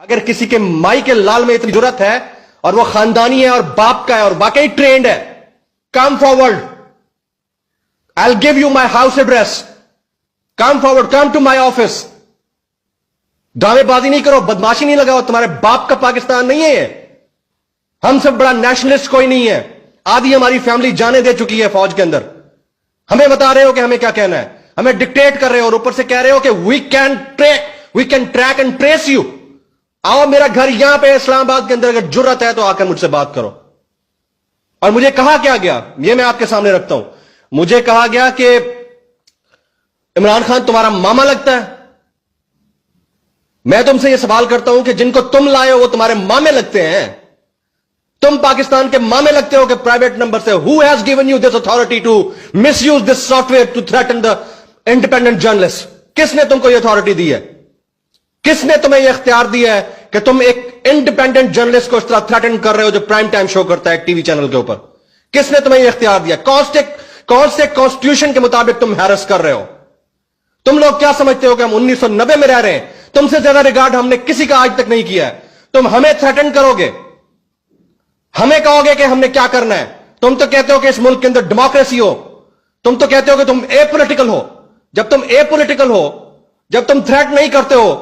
اگر کسی کے مائی کے لال میں اتنی جرت ہے اور وہ خاندانی ہے اور باپ کا ہے اور واقعی ٹرینڈ ہے, come forward, I'll give you my house address, come forward, come to my office. دعوے بازی نہیں کرو, بدماشی نہیں لگاؤ, تمہارے باپ کا پاکستان نہیں ہے یہ. ہم سب بڑا نیشنلسٹ کوئی نہیں ہے, آدھی ہماری فیملی جانے دے چکی ہے فوج کے اندر. ہمیں بتا رہے ہو کہ ہمیں کیا کہنا ہے, ہمیں ڈکٹیٹ کر رہے ہو اور اوپر سے کہہ رہے ہو کہ we can track and trace you. آؤ میرا گھر یہاں پہ اسلام آباد کے اندر, اگر جرت ہے تو آ کر مجھ سے بات کرو. اور مجھے کہا کیا گیا, یہ میں آپ کے سامنے رکھتا ہوں. مجھے کہا گیا کہ عمران خان تمہارا ماما لگتا ہے. میں تم سے یہ سوال کرتا ہوں کہ جن کو تم لائے ہو وہ تمہارے مامے لگتے ہیں, تم پاکستان کے مامے لگتے ہو کہ پرائیویٹ نمبر سے. Who has given you this authority to misuse this software to threaten the independent journalists? کس نے تم کو یہ اتھارٹی دی ہے؟ کس نے تمہیں یہ اختیار دیا ہے کہ تم ایک انڈیپینڈنٹ جرنلسٹ کو اس طرح تھریٹن کر رہے ہو جو پرائم ٹائم شو کرتا ہے ٹی وی چینل کے اوپر؟ کس نے تمہیں یہ اختیار دیا؟ کون سے کانسٹیٹیوشن کے مطابق تم ہیرس کر رہے ہو؟ تم لوگ کیا سمجھتے ہو کہ ہم 1990 میں رہ رہے ہیں؟ تم سے زیادہ ریگارڈ ہم نے کسی کا آج تک نہیں کیا ہے. تم ہمیں تھریٹن کرو گے, ہمیں کہو گے کہ ہم نے کیا کرنا ہے. تم تو کہتے ہو کہ اس ملک کے اندر ڈیموکریسی ہو, تم تو کہتے ہو کہ تم اے پولیٹیکل ہو. جب تم اے پولیٹیکل ہو, جب تم تھریٹ نہیں کرتے ہو,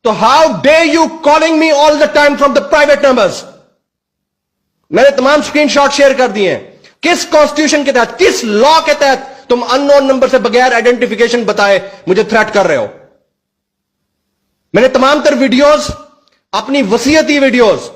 تو how day you calling me all the time from the private numbers. میں نے تمام اسکرین شاٹ شیئر کر دیے ہیں. کس کانسٹیٹیوشن کے تحت, کس لا کے تحت تم ان نون نمبر سے بغیر آئیڈینٹیفیکیشن بتائے مجھے تھریٹ کر رہے ہو؟ میں نے تمام تر ویڈیوز, اپنی وصیتی ویڈیوز,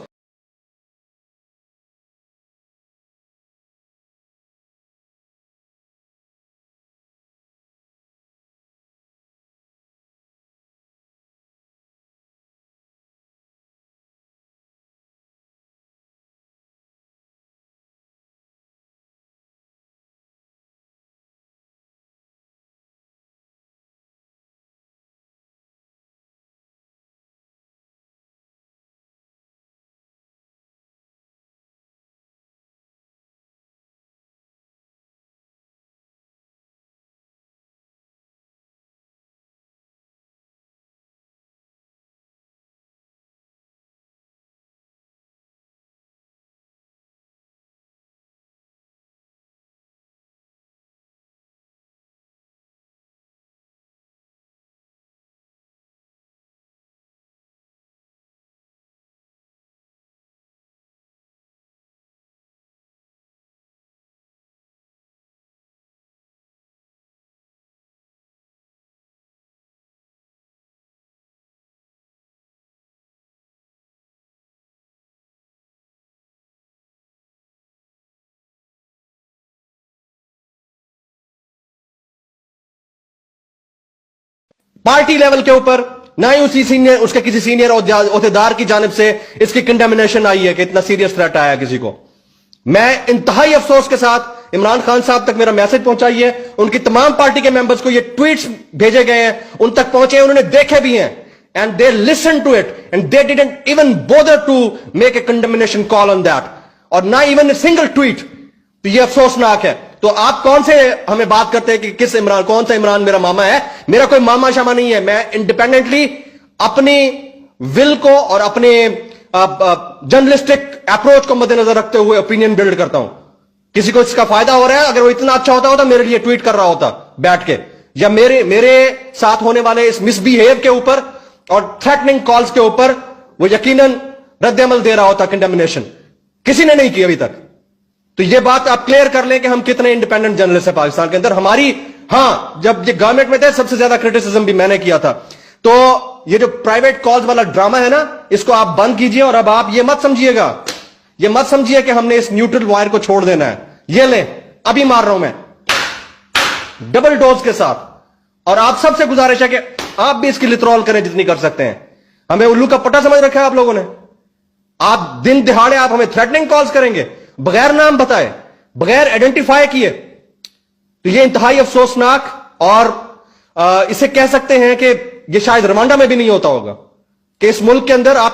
پارٹی لیول کے اوپر نہ ہی اس کے کسی سینئر عہدیدار کی جانب سے اس کی کنڈیمنیشن آئی ہے کہ اتنا سیریس تھریٹ آیا کسی کو. میں انتہائی افسوس کے ساتھ عمران خان صاحب تک میرا میسج پہنچائیے, ان کی تمام پارٹی کے ممبرز کو یہ ٹویٹس بھیجے گئے ہیں, ان تک پہنچے ہیں, انہوں نے دیکھے بھی ہیں, and they listened to it and they didn't even bother to make a condemnation call on that, اور نہ even a single tweet. تو یہ افسوسناک ہے. تو آپ کون سے ہمیں بات کرتے ہیں کہ کس عمران, کون سا عمران میرا ماما ہے؟ میرا کوئی ماما شاما نہیں ہے. میں انڈیپینڈنٹلی اپنی ول کو اور اپنے جرنلسٹک اپروچ کو مد نظر رکھتے ہوئے اوپینین بلڈ کرتا ہوں. کسی کو اس کا فائدہ ہو رہا ہے, اگر وہ اتنا اچھا ہوتا میرے لیے ٹویٹ کر رہا ہوتا بیٹھ کے, یا میرے ساتھ ہونے والے اس مس بیہیو کے اوپر اور تھریٹننگ کالز کے اوپر وہ یقیناً رد عمل دے رہا ہوتا کنڈیمنیشن. کسی نے نہیں کی ابھی تک. تو یہ بات آپ کلیئر کر لیں کہ ہم کتنے انڈیپینڈنٹ جرنلسٹ ہیں پاکستان کے اندر. ہماری, ہاں, جب یہ گورنمنٹ میں تھے سب سے زیادہ کرٹیسزم بھی میں نے کیا تھا. تو یہ جو پرائیویٹ کالز والا ڈرامہ ہے نا, اس کو آپ بند کیجئے. اور اب آپ یہ مت سمجھیے کہ ہم نے اس نیوٹرل وائر کو چھوڑ دینا ہے. یہ لیں, ابھی مار رہا ہوں میں ڈبل ڈوز کے ساتھ. اور آپ سب سے گزارش ہے کہ آپ بھی اس کی لترول کریں جتنی کر سکتے ہیں. ہمیں الو کا پٹا سمجھ رکھا ہے آپ لوگوں نے. آپ دن دہاڑے آپ ہمیں تھریٹننگ کالز کریں گے بغیر نام بتائے, بغیر آئیڈینٹیفائی کیے. تو یہ انتہائی افسوسناک, اور اسے کہہ سکتے ہیں کہ یہ شاید روانڈا میں بھی نہیں ہوتا ہوگا کہ اس ملک کے اندر آپ